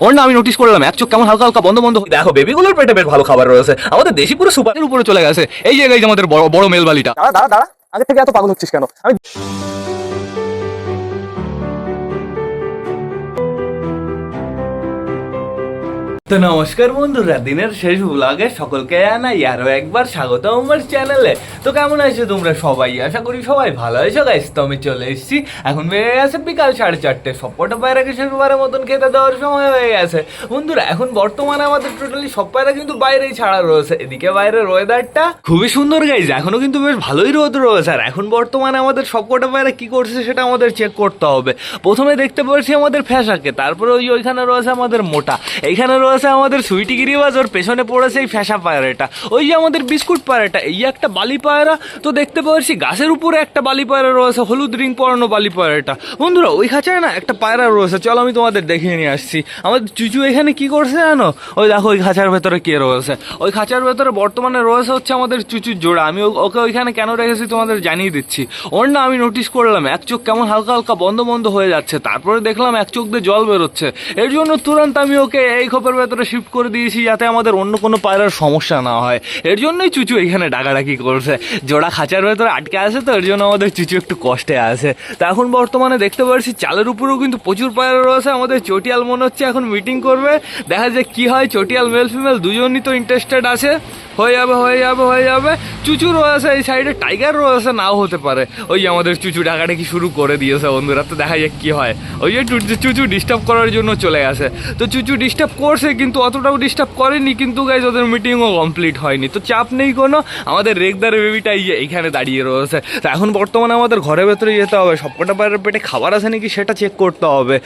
ওর না আমি নোটিস করলাম এক চোখ কেমন হালকা হালকা বন্ধ বন্ধ দেখো বেবিগুলোর পেটে বেশ ভালো খাবার রয়েছে আমাদের দেশি পুরো সুপারের উপরে চলে গেছে এই জায়গায় আমাদের বড় বড় মেল বালিটা দাঁড়া দাঁড়া দাঁড়া আগে থেকে এত পাগল হচ্ছিস কেন? আমি তো নমস্কার বন্ধুরা, দিনের শেষ ব্লগে সকলকে জানাই আরো একবার স্বাগত আমার চ্যানেলে। তো কেমন আছো তোমরা সবাই? আশা করি সবাই ভালো আছো গাইস। তো আমি চলে এসেছি, এখন বেড়ে গেছে বিকাল 4:30। সবকটা পায়রাকে শেষবারের মতন খেতে দেওয়ার সময় হয়ে গেছে বন্ধুরা। এখন বর্তমানে আমাদের টোটালি সব পায়রা কিন্তু বাইরেই ছাড়া রয়েছে। এদিকে বাইরের ওয়েদারটা খুবই সুন্দর গাইস, এখনো কিন্তু বেশ ভালোই রোদ রয়েছে। আর এখন বর্তমানে আমাদের সবকটা পায়রা কি করছে সেটা আমাদের চেক করতে হবে। প্রথমে দেখতে পাচ্ছি আমাদের ফ্যাসাকে, তারপরে ওইখানে রয়েছে আমাদের মোটা, এইখানে রয়েছে আমাদের সুইটি গিরিবাজ, ওর পেছনে পড়েছে এই ফ্যাসা পায়রাটা, ওই যে আমাদের বিস্কুট পায়রাটা, এই একটা বালি পায়রা। তো দেখতে পাচ্ছি গাছের উপরে একটা বালি পায়রা রয়েছে, হলুদ রিং পরানো বালি পায়রাটা বন্ধুরা। ওই খাঁচায় না একটা পায়রা রয়েছে, চলো আমি তোমাদের দেখিয়ে নিয়ে আসছি। আমাদের চুচু এখানে কি করছে জানো? ওই দেখো ওই খাঁচার ভেতরে কে রয়েছে। ওই খাঁচার ভেতরে বর্তমানে রয়েছে হচ্ছে আমাদের চুচুর জোড়া। আমি ওকে ওইখানে কেন রেখেছি তোমাদের জানিয়ে দিচ্ছি। ওর না আমি নোটিস করলাম এক চোখ কেমন হালকা হালকা বন্ধ বন্ধ হয়ে যাচ্ছে, তারপরে দেখলাম এক চোখ দিয়ে জল বেরোচ্ছে। এর জন্য তুরন্ত আমি ওকে এই খোপের ভেতরে শিফট করে দিয়েছি, যাতে আমাদের অন্য কোনো পায়রার সমস্যা না হয়। এর জন্যই চুচু এখানে ডাকাডাকি করছে। জোড়া খাঁচার ভেতরে আটকে আছে, তো এর জন্য আমাদের চুচু একটু কষ্টে আছে। তো এখন বর্তমানে দেখতে পাচ্ছি চালের উপরেও কিন্তু প্রচুর পায়রা রয়েছে। আমাদের চটিয়াল মনে হচ্ছে এখন মিটিং করবে, দেখা যায় কি হয়। চটিয়াল মেল ফিমেল দুজনই তো ইন্টারেস্টেড আছে। হয়ে যাবে হয়ে যাবে হয়ে যাবে। চুচু রয়েছে এই সাইডে, টাইগার রয়েছে, নাও হতে পারে। ওই আমাদের চুচু ডাকাডাকি শুরু করে দিয়েছে বন্ধুরা। তো দেখা যাক কি হয়। ওই যে চুচু ডিস্টার্ব করার জন্য চলে গেছে। তো চুচু ডিস্টার্ব করছে কিন্তু অতটাও ডিস্টার্ব করেনি, কিন্তু গাইজ ওদের মিটিংও কমপ্লিট হয়নি। তো চাপ নেই কোনো, আমাদের রেগদার বেবিটা এইখানে দাঁড়িয়ে রয়েছে। তো এখন বর্তমানে আমাদের ঘরের ভেতরে যেতে হবে, সবকটা পায়রার পেটে খাবার আছে নাকি সেটা চেক করতে হবে।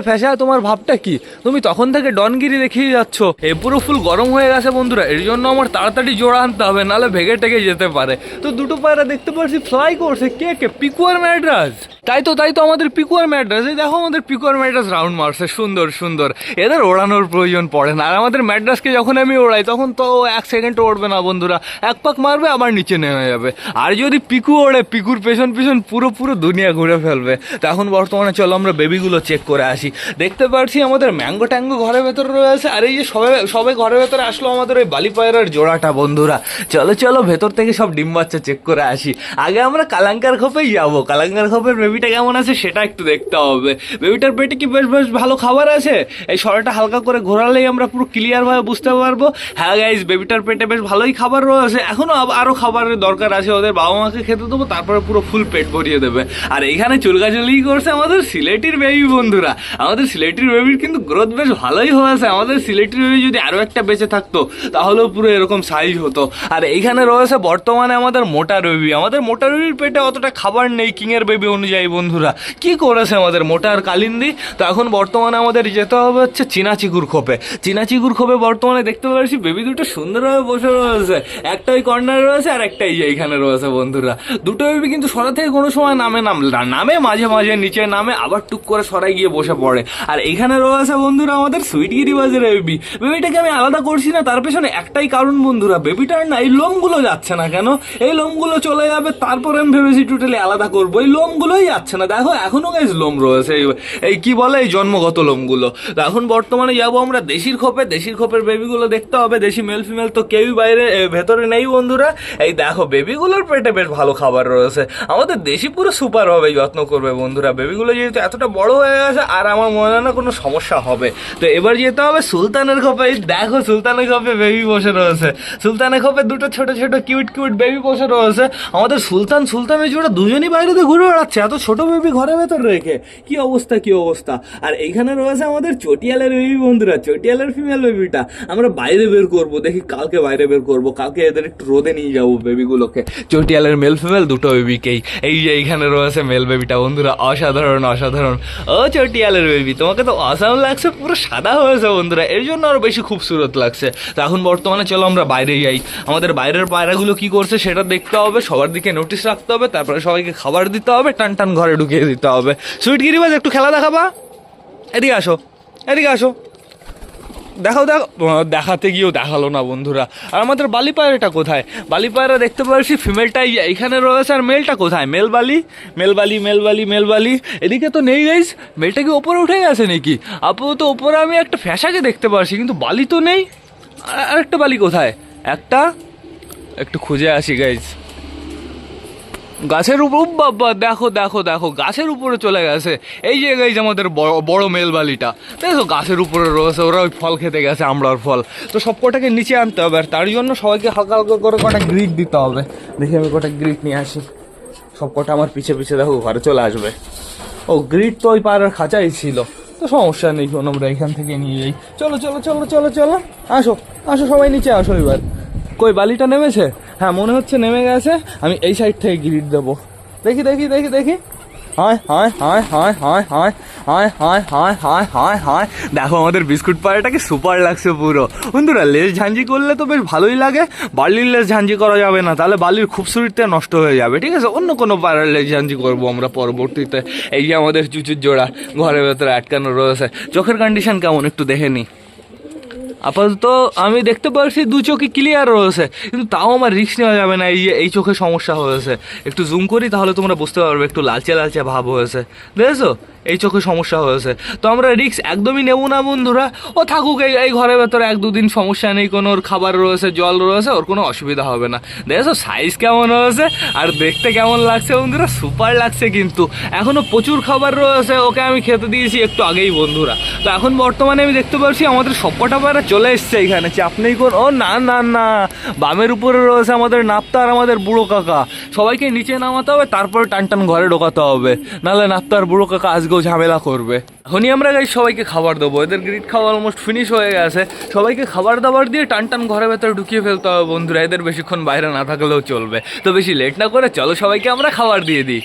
ফ্যাসা, তোমার ভাবটা কি? তুমি তখন থেকে ডনগিরি দেখিয়ে যাচ্ছ। পুরো ফুল গরম হয়ে গেছে বন্ধুরা, এর জন্য আমার তাড়াতাড়ি জোড়া আনতে হবে, নাহলে ভেগে টেগে যেতে পারে। তো দুটো পায়রা দেখতে পাচ্ছি ফ্লাই করছে। কে পিকুয়ার ম্যাড্রাস, তাই তো আমাদের পিকুয়ার ম্যাড্রাস। এই দেখো আমাদের পিকুয়ার ম্যাড্রাস রাউন্ড মারছে, সুন্দর সুন্দর। এদের ওড়ানোর প্রয়োজন পড়ে না। আর আমাদের ম্যাড্রাসকে যখন আমি ওড়াই তখন তো 1 সেকেন্ড ওড়বে না বন্ধুরা, এক পাক মারবে আবার নিচে নেমে যাবে। আর যদি পিকু ওড়ে, পিকুর পেছন পেছন পুরো দুনিয়া ঘুরে ফেলবে। তো এখন বর্তমানে চলো আমরা বেবিগুলো চেক করে আসি। দেখতে পাচ্ছি আমাদের ম্যাঙ্গো ট্যাঙ্গো ঘরের ভেতরে রয়েছে। আর এই যে সবাই ঘরের ভেতরে আসলো আমাদের ওই বালি পায়রার জোড়াটা বন্ধুরা। চলো ভেতর থেকে সব ডিম বাচ্চা চেক করে আসি। আগে আমরা কালাঙ্কার খোপেই যাবো। কালাঙ্কার খোপের বেবিটা কেমন আছে সেটা একটু দেখতে হবে। বেবিটার পেটে কি বেশ ভালো খাবার আছে? এই সরাটা হালকা করে ঘোরালেই আমরা পুরো ক্লিয়ার ভাবে বুঝতে পারবো। হ্যাঁ গাইজ, বেবিটার পেটে বেশ ভালোই খাবার রয়েছে। এখনো আরো খাবারের দরকার আছে, ওদের বাবা মাকে খেতে দেবো, তারপরে পুরো ফুল পেট ভরিয়ে দেবে। আর এইখানে চুলকাচুলি করছে আমাদের সিলেটির বেবি বন্ধুরা। আমাদের সিলেটির বেবির কিন্তু গ্রোথ বেশ ভালোই হয়েছে। আমাদের সিলেটির বেবি যদি আরো একটা বেঁচে থাকতো তাহলেও পুরো এরকম সাইজ হতো। আর এইখানে রয়েছে বর্তমানে আমাদের মোটা বেবি। আমাদের মোটা বেবির পেটে অতটা খাবার নেই কিং এর বেবি অনুযায়ী বন্ধুরা। কি করেছে আমাদের মোটা আর কালিন্দি। তো এখন বর্তমানে আমাদের যেতে হবে হচ্ছে চীনা চিকুর খোপে। চীনা চিকুর খোপে বর্তমানে দেখতে পাচ্ছি বেবি দুটো সুন্দরভাবে বসে রয়েছে। একটা ওই কর্নারে রয়েছে আর একটা এইখানে রয়েছে বন্ধুরা। দুটো বেবি কিন্তু সরা থেকে কোনো সময় নামে মাঝে মাঝে নিচে নামে, আবার টুক করে সরাই গিয়ে বসে পড়ে। আর এইখানে রয়েছে বন্ধুরা আমাদের সুইটি গিরিবাজের বেবি। বেবিটাকে আমি আলাদা করছি না, তার পেছনে একটাই কারণ বন্ধুরা, বেবিটার না এই লোমগুলো যাচ্ছে না কেন। এই লোমগুলো চলে যাবে, তারপর আমি ভেবেছি টোটালি আলাদা করবো। এই লোমগুলোই যাচ্ছে না, দেখো এখনো গাইজ লোম রয়েছে, এই কি বলে এই জন্মগত লোমগুলো। তো এখন বর্তমানে যাবো আমরা দেশির খোপে। দেশির খোপের বেবিগুলো দেখতে হবে। দেশি মেল ফিমেল তো কেউই বাইরে ভেতরে নেই বন্ধুরা। এই দেখো বেবিগুলোর পেটে বেশ ভালো খাবার রয়েছে। আমাদের দেশি পুরো সুপার ভাবে যত্ন করবে বন্ধুরা। বেবিগুলো যেহেতু এতটা বড় হয়ে গেছে, আর আমার মনে হয় না কোনো সমস্যা হবে। তো এবার যেতে হবে সুলতানের খোপে। এই দেখো সুলতানের খোপে বেবি বসে রয়েছে। সুলতানের খোপে দুটো ছোট কিউট বেবি বসে রয়েছে। আমাদের সুলতানের জোড়া দুজনই বাইরেতে ঘুরে বেড়াচ্ছে, এত ছোট বেবি ঘরের ভেতর রেখে। কি অবস্থা। আর এইখানে রয়েছে আমাদের চটিয়ালের বেবি বন্ধুরা। চটিয়ালের ফিমেল বেবিটা আমরা বাইরে বের করবো, দেখি কালকে বাইরে বের করবো। কালকে এদের একটু রোদে নিয়ে যাবো বেবিগুলোকে। চটিয়ালের মেল ফিমেল দুটো বেবিকেই। এই যে এইখানে রয়েছে মেল বেবিটা বন্ধুরা, অসাধারণ। ও চটিয়ালের বেবি, তোমাকে তো অসাম লাগছে, পুরো সাদা হয়েছে বন্ধুরা, এর জন্য আরো বেশি খুবসুরত লাগছে। তো এখন বর্তমানে চলো আমরা বাইরে যাই। আমাদের বাইরের পায়রাগুলো কি করছে সেটা দেখতে হবে, সবার দিকে নোটিশ রাখতে হবে, তারপরে সবাইকে খাবার দিতে হবে, টান ঘরে ঢুকিয়ে দিতে হবে। সুইট গিরিবাজ একটু খেলা দেখাবা, এদিকে আসো। দেখাও দেখো, দেখাতে গিয়েও দেখালো না বন্ধুরা। আর আমাদের বালি পায়রাটা কোথায়? বালি পায়রা দেখতে পাচ্ছি ফিমেলটাই এইখানে রয়েছে, আর মেলটা কোথায়? মেল বালি এদিকে তো নেই গাইস। মেলটা কি ওপরে উঠে গেছে নাকি? আপাতত ওপরে আমি একটা ফ্যাশাকে দেখতে পাচ্ছি, কিন্তু বালি তো নেই। আর একটা বালি কোথায়? একটু খুঁজে আসি গাইস। গাছের উপর, বাবা দেখো দেখো দেখো, গাছের উপরে চলে গেছে। এই যে গাইজ আমাদের বড় বড় মেলবালিটা, দেখো গাছের উপরে রয়েছে। ওরা ওই ফল খেতে গেছে, আমড়ার ফল। তো সব কটাকে নিচে আনতে হবে, আর তার জন্য সবাইকে হালকা হালকা করে কটা গ্রিট দিতে হবে। দেখি আমি কটা গ্রিট নিয়ে আসি। সব কটা আমার পিছে পিছে দেখো ঘরে চলে আসবে। ও গ্রিট তো ওই পাড়ার খাঁচাই ছিল, তো সমস্যা নেই কোনো, আমরা এখান থেকে নিয়ে যাই। চলো চলো চলো চলো চলো, আসো আসো সবাই নিচে আসো এবার। কই বালিটা নেমেছে? হ্যাঁ মনে হচ্ছে নেমে গেছে। আমি এই সাইড থেকে গ্রিড দেবো। দেখি দেখি দেখি দেখি। হায় হায় হায় হায় হায় হায় হায় হায় হায় হায় হায় হায়। দেখো আমাদের বিস্কুট পাড়াটাকে সুপার লাগছে পুরো। বন্ধুরা লেজ ঝাঞ্জি করলে তো বেশ ভালোই লাগে। বালির লেজ ঝাঞ্জি করা যাবে না, তাহলে বালির খুবসুরিটা নষ্ট হয়ে যাবে। ঠিক আছে, অন্য কোনো পাড়ার লেজ ঝাঞ্জি করবো আমরা পরবর্তীতে। এই যে আমাদের চুচুর জোড়া ঘরের ভেতরে আটকানো রয়েছে। চোখের কন্ডিশন কেমন একটু দেখে নি। আপাতত আমি দেখতে পাচ্ছি দু চোখে ক্লিয়ার রয়েছে, কিন্তু তাও আমার রিস্ক নেওয়া যাবে না। এই চোখে সমস্যা হয়েছে। একটু জুম করি তাহলে তোমরা বুঝতে পারবে, একটু লালচে লালচে ভাব হয়েছে, দেখেছো? এই চোখে সমস্যা হয়েছে। তো আমরা রিস্ক একদমই নেব না বন্ধুরা। ও থাকুক এই ঘরের ভেতরে 1-2 দিন, সমস্যা নেই কোনো। ওর খাবার রয়েছে, জল রয়েছে, ওর কোনো অসুবিধা হবে না। দেখেছো সাইজ কেমন হয়েছে আর দেখতে কেমন লাগছে বন্ধুরা? সুপার লাগছে। কিন্তু এখনও প্রচুর খাবার রয়েছে, ওকে আমি খেতে দিয়েছি একটু আগেই বন্ধুরা। তো এখন বর্তমানে আমি দেখতে পাচ্ছি আমাদের সবকটা পায়রা চলে এসছে এখানে। চাপ নেই কোন। ও না না না, বামের উপরে রয়েছে আমাদের নাপ্তা আর আমাদের বুড়ো কাকা। সবাইকে নিচে নামাতে হবে, তারপরে টান টান ঘরে ঢোকাতে হবে, নাহলে নাপ্তা আর বুড়ো কাকা আজকেও ঝামেলা করবে। এখনই আমরা গাই সবাইকে খাবার দেবো। এদের গ্রিড খাওয়া অলমোস্ট ফিনিশ হয়ে গেছে। সবাইকে খাবার দাবার দিয়ে টান টান ঘরের ভেতরে ঢুকিয়ে ফেলতে হবে বন্ধুরা। এদের বেশিক্ষণ বাইরে না থাকলেও চলবে। তো বেশি লেট না করে চলো সবাইকে আমরা খাবার দিয়ে দিই।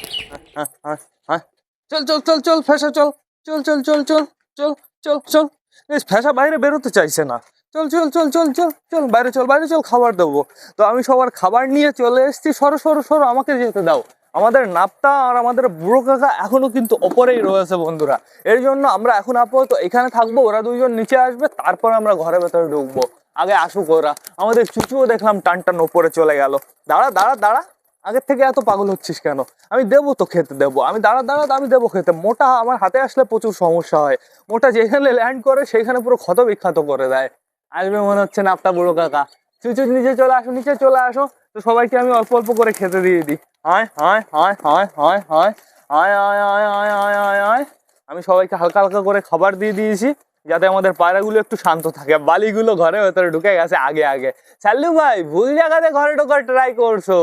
চল চল চল চল ফ্যাশা চল, চল চল চল চল চল চল চল। এই ফ্যাশা বাইরে বেরোতে চাইছে না। চল চল চল চল চল চল বাইরে চল, বাইরে চল, খাবার দেবো। তো আমি সবার খাবার নিয়ে চলে এসেছি। সরো সরো সরো, আমাকে যেতে দাও। আমাদের নাপ্তা আর আমাদের বুড়ো কাকা এখনো কিন্তু ওপরেই রয়েছে বন্ধুরা। এর জন্য আমরা এখন আপাতত এখানে থাকবো, ওরা দুইজন নিচে আসবে, তারপর আমরা ঘরের ভেতরে ঢুকবো। আগে আসুক ওরা। আমাদের চুচুও দেখলাম টান টান ওপরে চলে গেল। দাঁড়া দাঁড়া দাঁড়া, আগের থেকে এত পাগল হচ্ছিস কেন? আমি দেবো তো খেতে, দেবো আমি। দাঁড়া দাঁড়া, আমি দেবো খেতে। মোটা আমার হাতে আসলে প্রচুর সমস্যা হয়। মোটা যেখানে ল্যান্ড করে সেখানে পুরো ক্ষত বিখ্যাত করে দেয়। আসবে মনে হচ্ছে না আপনার বুড়ো কাকা। চুচু নিচে চলে আসো, নিচে চলে আসো। তো সবাইকে আমি অল্প অল্প করে খেতে দিয়ে দিই। আয় আয় আয় আয় আয় আয় আয় আয় আয় আয় আয় আয় আয়। আমি সবাইকে হালকা হালকা করে খাবার দিয়ে দিয়েছি, যাতে আমাদের পায়রাগুলো একটু শান্ত থাকে। বালিগুলো ঘরের ভেতরে ঢুকে গেছে আগে আগে। সাল্লু ভাই ভুল জায়গাতে ঘরে ঢোকার ট্রাই করছো,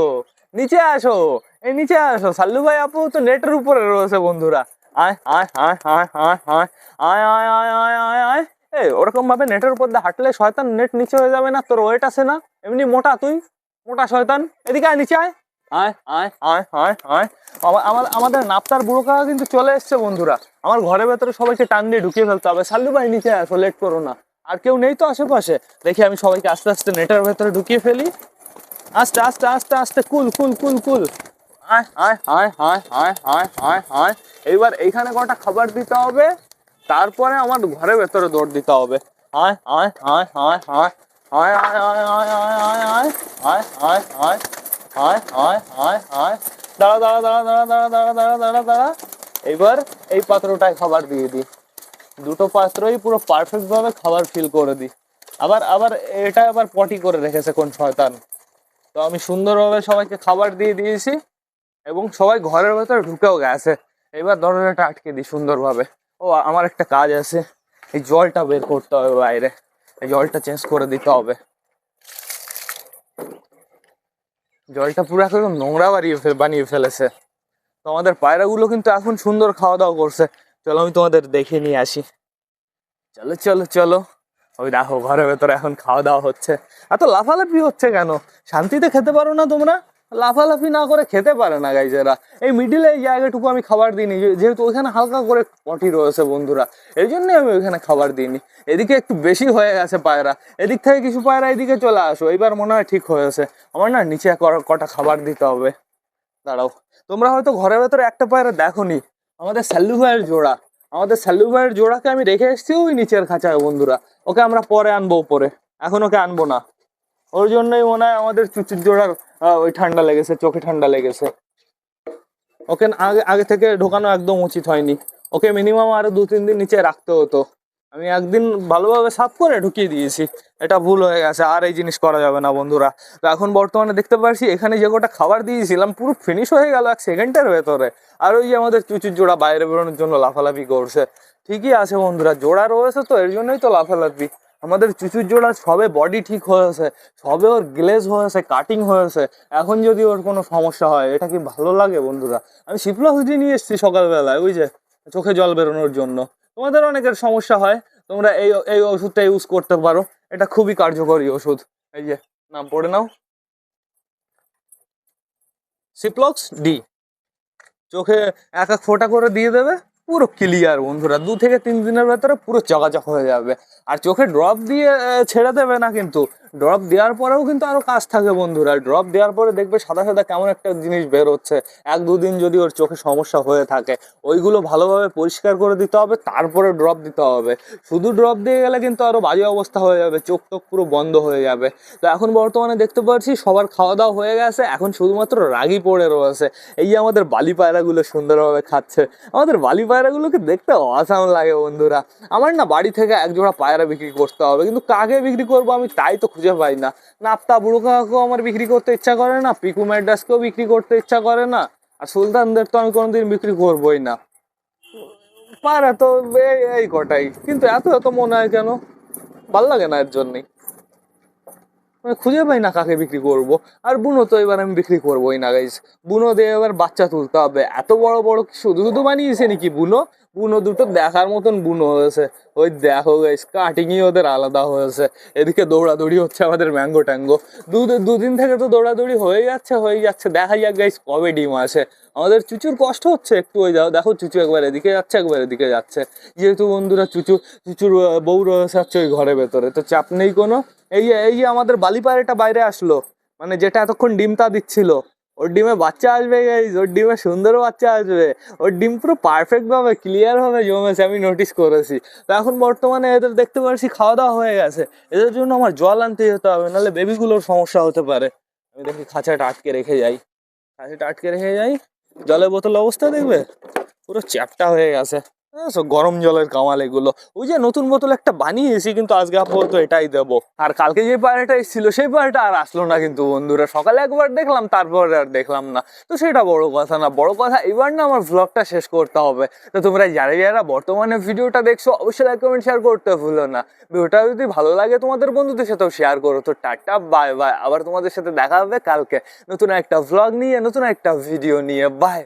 নিচে আসো। এই নিচে আসো। সাল্লু ভাই আপু তো নেটের উপরে রয়েছে বন্ধুরা। আয় আয় আয় আয় আয় আয় আয় আয় আয় আয় আয় আয়। এই ওরকম ভাবে নেটের উপর দিয়ে হাঁটলে শয়তান নেট নিচে হয়ে যাবে না? তোর ওয়েট আছে না? এমনি মোটা তুই, মোটা শয়তান। এদিকে আয়, নিচে আয়। আয় আয় আয় আয় আয়। আমাদের নাপ্তার বুড়ো কাকা কিন্তু চলে এসছে বন্ধুরা। আমার ঘরের ভেতরে সবাইকে টান দিয়ে ঢুকিয়ে ফেলতে হবে। সাল্লু ভাই নিচে আসো, লেট করো না। আর কেউ নেই তো আশেপাশে? দেখি আমি সবাইকে আস্তে আস্তে নেটের ভেতরে ঢুকিয়ে ফেলি। আস্তে আস্তে আস্তে আস্তে, কুল কুল কুল কুল। আয় আয় আয় আয় আয় আয় আয় আয়। এইবার এইখানে কটা খাবার দিতে হবে, তারপরে আমার ঘরের ভেতরে দৌড় দিতে হবে। আয় আয় আয় আয় আয় আয় আয় আয় আয় আয় আয় আয় আয় আয় আয় আয় আয় আয়। দাঁড়া দাঁড়া দাঁড়া দাঁড়া দাঁড়া দাঁড়া দাঁড়া দাঁড়া দাঁড়া। এইবার এই পাত্রটায় খাবার দিয়ে দিই। দুটো পাত্রই পুরো পারফেক্ট ভাবে খাবার ফিল করে দিই। আবার আবার এটা আবার পটি করে রেখেছে কোন শয়তান। তো আমি সুন্দরভাবে সবাইকে খাবার দিয়ে দিয়েছি এবং সবাই ঘরের ভেতরে ঢুকেও গেছে। এবার দরজাটা আটকে দিই সুন্দরভাবে। ও আমার একটা কাজ আছে, এই জলটা বের করতে হবে বাইরে। এই জলটা চেঞ্জ করে দিতে হবে। জলটা পুরো একদম নোংরা বানিয়ে ফেলেছে। তো আমাদের পায়রাগুলো কিন্তু এখন সুন্দর খাওয়া দাওয়া করছে। চলো আমি তোমাদের দেখে নিয়ে আসি। চলো চলো চলো। ওই দেখো ঘরের ভেতরে এখন খাওয়া দাওয়া হচ্ছে। এত লাফালাফি হচ্ছে কেন? শান্তিতে খেতে পারো না তোমরা? লাফালাফি না করে খেতে পারে না গাইজেরা। এই মিডিলে এই জায়গাটুকু আমি খাবার দিইনি, যেহেতু ওইখানে হালকা করে পটি রয়েছে বন্ধুরা। এই জন্যই আমি ওইখানে খাবার দিইনি। এদিকে একটু বেশি হয়ে গেছে পায়রা। এদিক থেকে কিছু পায়রা এদিকে চলে আসো। এইবার মনে হয় ঠিক হয়েছে। আমার না নিচে কটা খাবার দিতে হবে। দাঁড়াও, তোমরা হয়তো ঘরের ভেতরে একটা পায়রা দেখোনি, আমাদের সাল্লু ভাইয়ের জোড়া। আমাদের স্যালু ভাইয়ের জোড়াকে আমি রেখে এসেছি ওই নিচের খাঁচায় বন্ধুরা। ওকে আমরা পরে আনবো উপরে, এখন ওকে আনবো না। ওর জন্যই মনে হয় আমাদের চুচুর জোড়ার ওই ঠান্ডা লেগেছে, চোখে ঠান্ডা লেগেছে। ওকে আগে আগে থেকে ঢোকানো একদম উচিত হয়নি। ওকে মিনিমাম আরো 2-3 দিন নিচে রাখতে হতো। আমি একদিন ভালোভাবে সাফ করে ঢুকিয়ে দিয়েছি, এটা ভুল হয়ে গেছে, আর এই জিনিস করা যাবে না বন্ধুরা। তো এখন বর্তমানে দেখতে পাচ্ছি এখানে যে কটা খাবার দিয়েছিলাম পুরো ফিনিশ হয়ে গেল 1 সেকেন্ডের ভেতরে। আর ওই যে আমাদের চুচুর জোড়া বাইরে বেরোনোর জন্য লাফালাফি করছে। ঠিকই আছে বন্ধুরা, জোড়া রয়েছে তো এর জন্যই তো লাফালাফি। আমাদের চুচুর জোড়া সবে বডি ঠিক হয়েছে, সবে ওর গ্লেজ হয়েছে, কাটিং হয়েছে, এখন যদি ওর কোনো সমস্যা হয় এটা কি ভালো লাগে বন্ধুরা? আমি সিপ্লাসডি নিয়ে এসেছি সকালবেলায় ওই যে চোখে জল বেরোনোর জন্য। তোমাদের অনেকের সমস্যা হয়, তোমরা এই এই ওষুধটা ইউজ করতে পারো, এটা খুবই কার্যকরী ওষুধ। এই যে নাম পড়ে নাও, সিপ্লক্স ডি। চোখে 1-1 ফোঁটা করে দিয়ে দেবে, পুরো ক্লিয়ার বন্ধুরা। 2 থেকে 3 দিনের ভেতরে পুরো চকাচক হয়ে যাবে। আর চোখে ড্রপ দিয়ে ছেড়ে দেবে না কিন্তু, ড্রপ দেওয়ার পরেও কিন্তু আরো কাজ থাকে বন্ধুরা। ড্রপ দেওয়ার পরে দেখবে সাদা সাদা কেমন একটা জিনিস বের হচ্ছে। 1-2 দিন যদি ওর চোখে সমস্যা হয়ে থাকে, ওইগুলো ভালোভাবে পরিষ্কার করে দিতে হবে, তারপরে ড্রপ দিতে হবে। শুধু ড্রপ দিয়ে গেলে কিন্তু আরো বাজে অবস্থা হয়ে যাবে, চোখ টোক পুরো বন্ধ হয়ে যাবে। তো এখন বর্তমানে দেখতে পাচ্ছি সবার খাওয়া দাওয়া হয়ে গেছে, এখন শুধুমাত্র রাগই পড়ে রয়েছে। এই যে আমাদের বালি পায়রাগুলো সুন্দরভাবে খাচ্ছে। আমাদের বালি পায়রাগুলোকে দেখতে অসাম লাগে বন্ধুরা। আমার না বাড়ি থেকে 1 জোড়া পায়রা বিক্রি করতে হবে, কিন্তু কাকে বিক্রি করবো আমি তাই তো খুঁজে পাই না। নাপ্তা বুড়ো কাকাকেও আমার বিক্রি করতে ইচ্ছা করে না, পিকু ম্যাডাসকেও বিক্রি করতে ইচ্ছা করে না, আর সুলতানদের তো আমি কোনোদিন বিক্রি করবোই না। পায়রা তো এই কটাই, কিন্তু এত এত মনে হয় কেন, ভাল লাগে না এর জন্যই। মানে খুঁজে পাই না কাকে বিক্রি করব। আর বুনো তো এবার আমি বিক্রি করবোই না গাইস। বুনো দিয়ে এবার বাচ্চা তুলতে হবে। এত বড় বড় কি শুধু শুধু বানিয়েছে নাকি বুনো? বুনো দুটো দেখার মতন বুনো হয়েছে। ওই দেখো গাইস, কাটিংই ওদের আলাদা হয়েছে। এদিকে দৌড়াদৌড়ি হচ্ছে আমাদের ম্যাঙ্গো ট্যাঙ্গো। দুদিন থেকে তো দৌড়াদৌড়ি হয়ে যাচ্ছে। দেখা যাক গাইস কবে ডিম আসে। আমাদের চুচুর কষ্ট হচ্ছে একটু, ওই যাও দেখো চুচু একবার এদিকে যাচ্ছে একবার এদিকে যাচ্ছে। যেহেতু বন্ধুরা চুচুর বউ রয়েছে হচ্ছে ওই ঘরের ভেতরে, তো চাপ নেই কোনো। এই যে আমাদের বালি পায়রাটা বাইরে আসলো, মানে যেটা এতক্ষণ ডিমটা দিচ্ছিল, ওর ডিমে বাচ্চা আসবে গাইস, ওর ডিমে সুন্দর বাচ্চা আসবে। ওর ডিম পুরো পারফেক্ট ভাবে ক্লিয়ার ভাবে জমেছে, আমি নোটিস করেছি। তো এখন বর্তমানে এদের দেখতে পাচ্ছি খাওয়া দাওয়া হয়ে গেছে, এদের জন্য আমার জল আনতে যেতে হবে, নাহলে বেবিগুলোর সমস্যা হতে পারে। আমি দেখি খাঁচাটা আটকে রেখে যাই। জলের বোতল অবস্থা দেখবে পুরো চ্যাপটা হয়ে গেছে। গরম জলের কামাল এগুলো। ওই যে নতুন বোতল একটা বানিয়েছি, কিন্তু আজকে আপাতত এটাই দেবো। আর কালকে যে পায়রাটা এসেছিল সেই পায়রাটা আর আসলো না কিন্তু বন্ধুরা। সকালে একবার দেখলাম, তারপরে আর দেখলাম না। তো সেটা বড় কথা না, বড় কথা এবার না আমার ভ্লগটা শেষ করতে হবে। তো তোমরা যারা বর্তমানে ভিডিওটা দেখছো অবশ্যই লাইক কমেন্ট শেয়ার করতে ভুলো না। ভিডিওটা যদি ভালো লাগে তোমাদের বন্ধুদের সাথেও শেয়ার করো। তো টাটা বাই বাই, আবার তোমাদের সাথে দেখা হবে কালকে নতুন একটা ভ্লগ নিয়ে, নতুন একটা ভিডিও নিয়ে। বাই।